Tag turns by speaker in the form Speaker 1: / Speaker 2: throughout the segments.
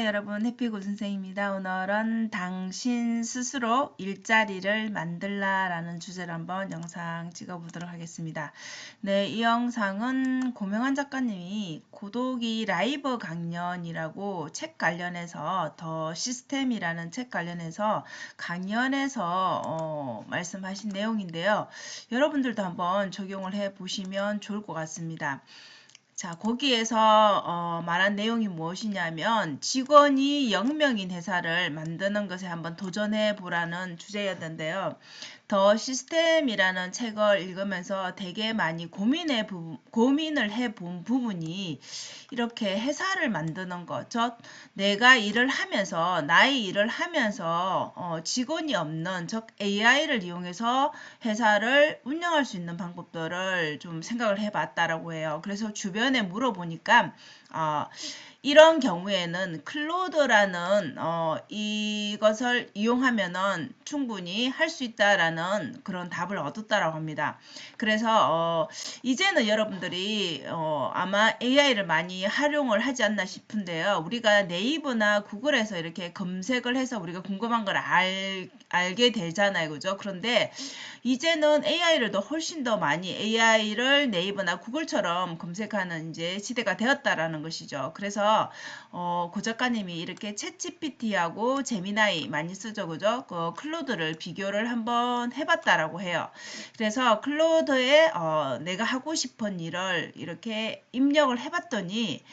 Speaker 1: 여러분, 해피고 선생입니다. 오늘은 당신 스스로 일자리를 만들라 라는 주제로 한번 영상 찍어보도록 하겠습니다. 네, 이 영상은 고명환 작가님이 고독이 라이브 강연이라고 책 관련해서 더 시스템이라는 책 관련해서 강연에서 말씀하신 내용인데요. 여러분들도 한번 적용을 해 보시면 좋을 것 같습니다. 자, 거기에서 말한 내용이 무엇이냐면 직원이 0명인 회사를 만드는 것에 한번 도전해 보라는 주제였는데요. 더 시스템이라는 책을 읽으면서 되게 많이 고민을 해본 부분이 이렇게 회사를 만드는 것, 즉 내가 일을 하면서 나의 일을 하면서 직원이 없는 즉 AI를 이용해서 회사를 운영할 수 있는 방법들을 좀 생각을 해봤다라고 해요. 그래서 주변에 물어보니까 이런 경우에는 클로드라는 이것을 이용하면은 충분히 할 수 있다라는 그런 답을 얻었다라고 합니다. 그래서 이제는 여러분들이 아마 AI를 많이 활용을 하지 않나 싶은데요. 우리가 네이버나 구글에서 이렇게 검색을 해서 우리가 궁금한 걸 알게 되잖아요. 그죠? 그런데 이제는 AI를 더 훨씬 더 많이 AI를 네이버나 구글처럼 검색하는 이제 시대가 되었다라는 것이죠. 그래서 고 작가님이 이렇게 챗GPT하고 제미나이 많이 쓰죠, 그죠? 그 클로드를 비교를 한번 해봤다라고 해요. 그래서 클로드에 내가 하고 싶은 일을 이렇게 입력을 해봤더니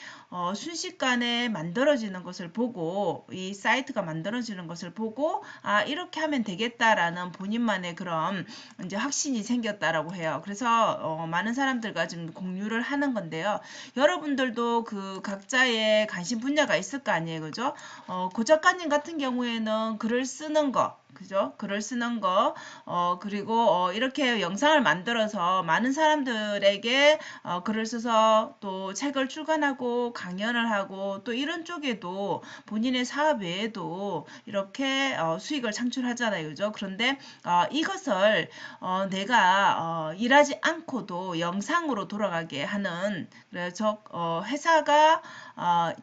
Speaker 1: 순식간에 만들어지는 것을 보고 이 사이트가 만들어지는 것을 보고 이렇게 하면 되겠다라는 본인만의 그런 이제 확신이 생겼다라고 해요. 그래서 많은 사람들과 지금 공유를 하는 건데요. 여러분들도 그 각자의 관심 분야가 있을 거 아니에요, 그죠? 고 작가님 같은 경우에는 글을 쓰는 거, 그죠? 글을 쓰는 거, 그리고 이렇게 영상을 만들어서 많은 사람들에게 글을 써서 또 책을 출간하고 강연을 하고 또 이런 쪽에도 본인의 사업 외에도 이렇게 수익을 창출하잖아요, 그죠? 그런데 이것을 내가 일하지 않고도 영상으로 돌아가게 하는 그래서 회사가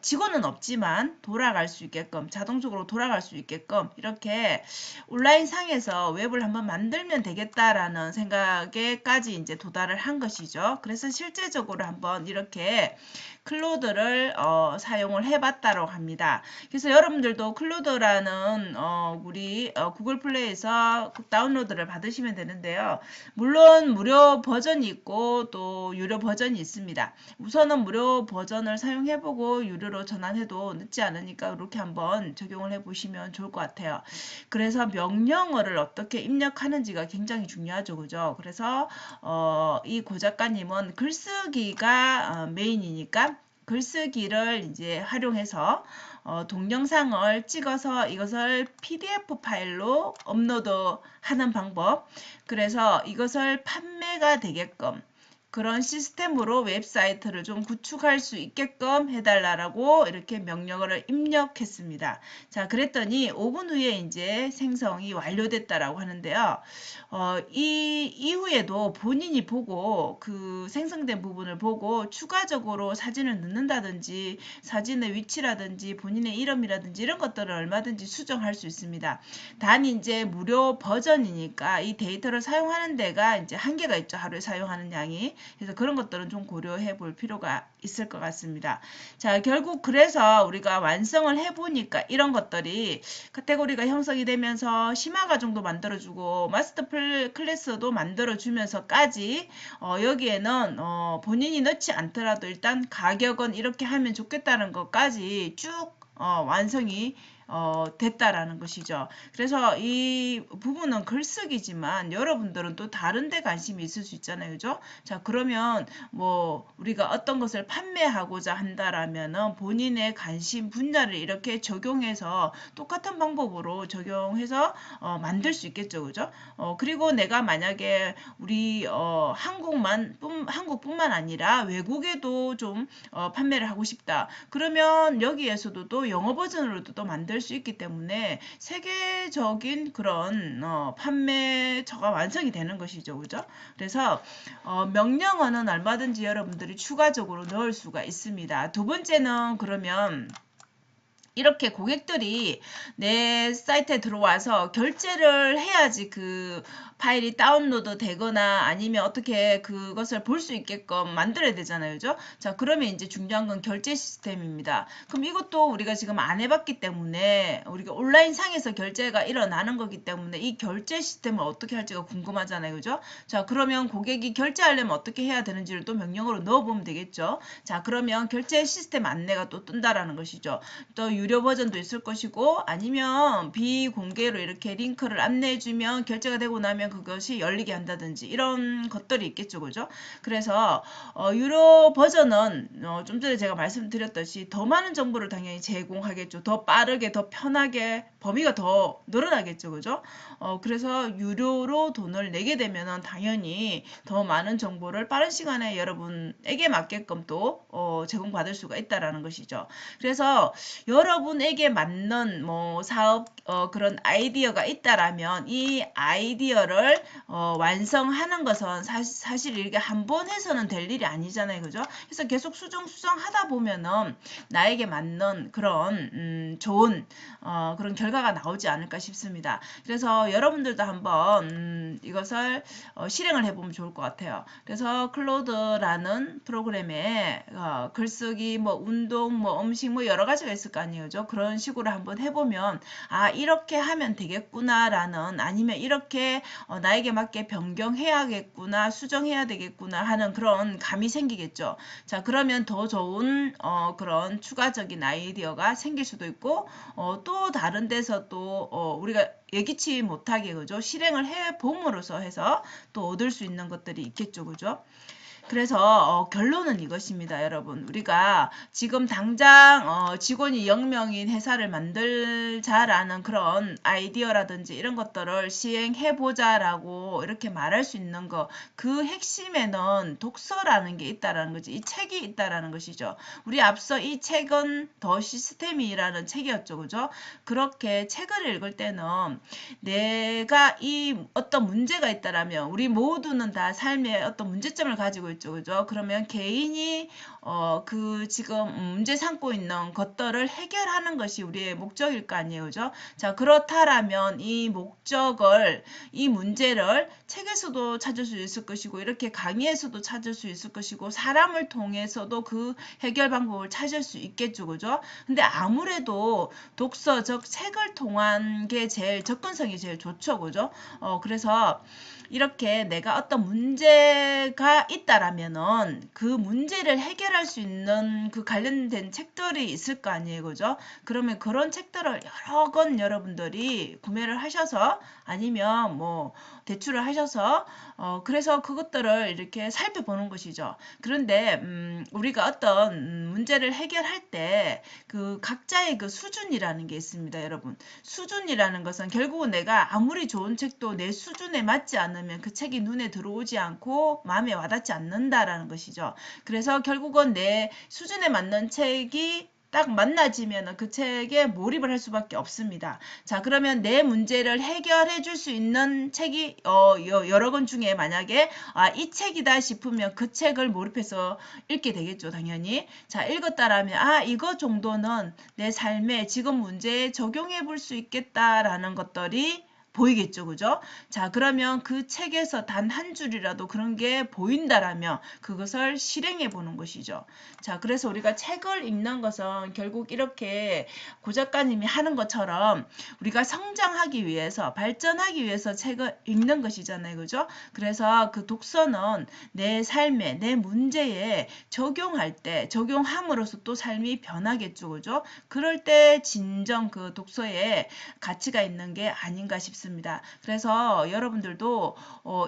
Speaker 1: 직원은 없지만 돌아갈 수 있게끔 자동적으로 돌아갈 수 있게끔 이렇게 온라인 상에서 웹을 한번 만들면 되겠다라는 생각에까지 이제 도달을 한 것이죠. 그래서 실제적으로 한번 이렇게 클로드를 사용을 해봤다고 합니다. 그래서 여러분들도 클로드라는 우리 구글 플레이에서 다운로드를 받으시면 되는데요. 물론 무료 버전이 있고 또 유료 버전이 있습니다. 우선은 무료 버전을 사용해보고 유료로 전환해도 늦지 않으니까 이렇게 한번 적용을 해보시면 좋을 것 같아요. 그래서 명령어를 어떻게 입력하는지가 굉장히 중요하죠. 그죠? 그래서 이 고 작가님은 글쓰기가 메인이니까 글쓰기를 이제 활용해서 동영상을 찍어서 이것을 PDF 파일로 업로드하는 방법. 그래서 이것을 판매가 되게끔 그런 시스템으로 웹사이트를 좀 구축할 수 있게끔 해달라고 이렇게 명령어를 입력했습니다. 자, 그랬더니 5분 후에 이제 생성이 완료됐다라고 하는데요. 이 이후에도 본인이 보고 그 생성된 부분을 보고 추가적으로 사진을 넣는다든지 사진의 위치라든지 본인의 이름이라든지 이런 것들을 얼마든지 수정할 수 있습니다. 단 이제 무료 버전이니까 이 데이터를 사용하는 데가 이제 한계가 있죠. 하루에 사용하는 양이. 그래서 그런 것들은 좀 고려해 볼 필요가 있을 것 같습니다. 자, 결국 그래서 우리가 완성을 해보니까 이런 것들이 카테고리가 형성이 되면서 심화 과정도 만들어주고 마스터 클래스도 만들어주면서까지 여기에는 본인이 넣지 않더라도 일단 가격은 이렇게 하면 좋겠다는 것까지 쭉 완성이 됐다라는 것이죠. 그래서 이 부분은 글쓰기지만 여러분들은 또 다른 데 관심이 있을 수 있잖아요. 그죠? 자, 그러면 뭐 우리가 어떤 것을 판매하고자 한다라면은 본인의 관심 분야를 이렇게 적용해서 똑같은 방법으로 적용해서 만들 수 있겠죠. 그죠? 그리고 내가 만약에 우리 한국뿐만 아니라 외국에도 좀 판매를 하고 싶다. 그러면 여기에서도 또 영어 버전으로도 또 만들 수 있기 때문에 세계적인 그런 판매처가 완성이 되는 것이죠. 그죠? 그래서 명령어는 얼마든지 여러분들이 추가적으로 넣을 수가 있습니다. 두 번째는 그러면 이렇게 고객들이 내 사이트에 들어와서 결제를 해야지 그 파일이 다운로드 되거나 아니면 어떻게 그것을 볼 수 있게끔 만들어야 되잖아요. 그죠? 자, 그러면 이제 중요한 건 결제 시스템입니다. 그럼 이것도 우리가 지금 안 해봤기 때문에 우리가 온라인 상에서 결제가 일어나는 거기 때문에 이 결제 시스템을 어떻게 할지가 궁금하잖아요. 그죠? 자, 그러면 고객이 결제하려면 어떻게 해야 되는지를 또 명령어로 넣어보면 되겠죠. 자, 그러면 결제 시스템 안내가 또 뜬다라는 것이죠. 또 유료 버전도 있을 것이고 아니면 비공개로 이렇게 링크를 안내해주면 결제가 되고 나면 그것이 열리게 한다든지 이런 것들이 있겠죠. 그죠? 그래서 유료 버전은 좀 전에 제가 말씀드렸듯이 더 많은 정보를 당연히 제공하겠죠. 더 빠르게 더 편하게 범위가 더 늘어나겠죠. 그죠? 그래서 유료로 돈을 내게 되면은 당연히 더 많은 정보를 빠른 시간에 여러분에게 맞게끔 또 제공받을 수가 있다라는 것이죠. 그래서 여러분에게 맞는 뭐 사업 그런 아이디어가 있다라면 이 아이디어를 완성하는 것은 사실 이렇게 한 번 해서는 될 일이 아니잖아요. 그죠? 그래서 계속 수정하다 보면은 나에게 맞는 그런 좋은 그런 결과가 나오지 않을까 싶습니다. 그래서 여러분들도 한번 이것을 실행을 해보면 좋을 것 같아요. 그래서 클로드라는 프로그램에 글쓰기, 뭐 운동, 뭐 음식, 뭐 여러 가지가 있을 거 아니에요. 그죠? 그런 식으로 한번 해보면 아 이렇게 하면 되겠구나라는 아니면 이렇게 나에게 맞게 변경해야겠구나, 수정해야 되겠구나 하는 그런 감이 생기겠죠. 자 그러면 더 좋은 그런 추가적인 아이디어가 생길 수도 있고 또 다른 데서 또 우리가 예기치 못하게 그죠? 실행을 해 봄으로써 해서 또 얻을 수 있는 것들이 있겠죠. 그죠? 그래서 결론은 이것입니다. 여러분 우리가 지금 당장 직원이 0명인 회사를 만들자라는 그런 아이디어라든지 이런 것들을 시행해보자라고 이렇게 말할 수 있는 거 그 핵심에는 독서라는 게 있다라는 거지. 이 책이 있다라는 것이죠. 우리 앞서 이 책은 더 시스템이라는 책이었죠. 그죠? 그렇게 책을 읽을 때는 내가 이 어떤 문제가 있다라면 우리 모두는 다 삶에 어떤 문제점을 가지고 있죠. 그죠? 그러면 개인이 그 지금 문제 삼고 있는 것들을 해결하는 것이 우리의 목적일 거 아니에요. 그죠? 자, 그렇다라면 이 목적을 이 문제를 책에서도 찾을 수 있을 것이고 이렇게 강의에서도 찾을 수 있을 것이고 사람을 통해서도 그 해결 방법을 찾을 수 있겠죠. 그죠? 근데 아무래도 독서, 즉 책을 통한 게 제일 접근성이 제일 좋죠. 그죠? 그래서 이렇게 내가 어떤 문제가 있다라면은 그 문제를 해결할 수 있는 그 관련된 책들이 있을 거 아니에요. 그죠? 그러면 그런 책들을 여러 권 여러분들이 구매를 하셔서 아니면 뭐 대출을 하셔서 그래서 그것들을 이렇게 살펴보는 것이죠. 그런데 우리가 어떤 문제를 해결할 때 그 각자의 그 수준이라는 게 있습니다. 여러분. 수준이라는 것은 결국은 내가 아무리 좋은 책도 내 수준에 맞지 않으면 그 책이 눈에 들어오지 않고 마음에 와닿지 않는다라는 것이죠. 그래서 결국은 내 수준에 맞는 책이 딱 만나지면 그 책에 몰입을 할 수밖에 없습니다. 자, 그러면 내 문제를 해결해 줄 수 있는 책이 여러 권 중에 만약에 이 책이다 싶으면 그 책을 몰입해서 읽게 되겠죠, 당연히. 자, 읽었다라면 이거 정도는 내 삶에 지금 문제에 적용해 볼 수 있겠다라는 것들이 보이겠죠. 그죠? 자, 그러면 그 책에서 단 한 줄이라도 그런 게 보인다라면 그것을 실행해 보는 것이죠. 자, 그래서 우리가 책을 읽는 것은 결국 이렇게 고 작가님이 하는 것처럼 우리가 성장하기 위해서, 발전하기 위해서 책을 읽는 것이잖아요. 그죠? 그래서 그 독서는 내 삶에, 내 문제에 적용할 때, 적용함으로써 또 삶이 변하겠죠. 그죠? 그럴 때 진정 그 독서에 가치가 있는 게 아닌가 싶습니다. 그래서 여러분들도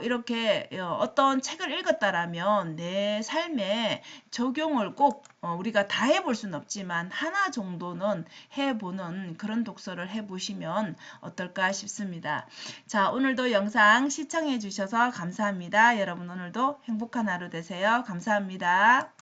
Speaker 1: 이렇게 어떤 책을 읽었다라면 내 삶에 적용을 꼭 우리가 다 해볼 수는 없지만 하나 정도는 해보는 그런 독서를 해보시면 어떨까 싶습니다. 자, 오늘도 영상 시청해 주셔서 감사합니다. 여러분 오늘도 행복한 하루 되세요. 감사합니다.